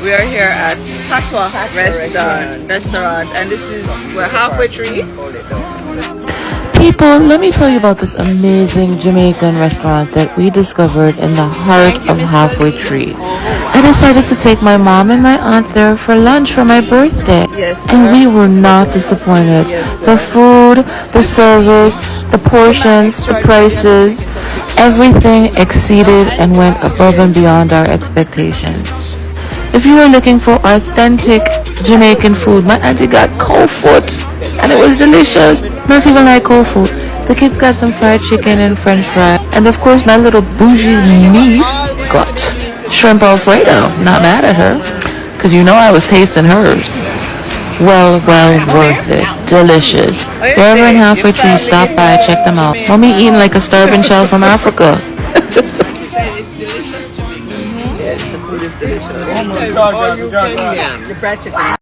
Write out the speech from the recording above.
We are here at Potwah restaurant, and we're halfway through. People, let me tell you about this amazing Jamaican restaurant that we discovered in the heart of Halfway Tree. I decided to take my mom and my aunt there for lunch for my birthday, and we were not disappointed. The food, the service, the portions, the prices, everything exceeded and went above and beyond our expectations. If you are looking for authentic Jamaican food, my auntie got cold foot, and it was delicious. Not even like cold food. The kids got some fried chicken and french fries, and of course my little bougie niece got shrimp alfredo. Not mad at her, because you know I was tasting hers. Well worth it. Delicious. If you're ever in Halfway Tree, stop by, check them out. Mommy eating like a starving child from Africa. Yes, the food is delicious. Oh my God, the fried chicken.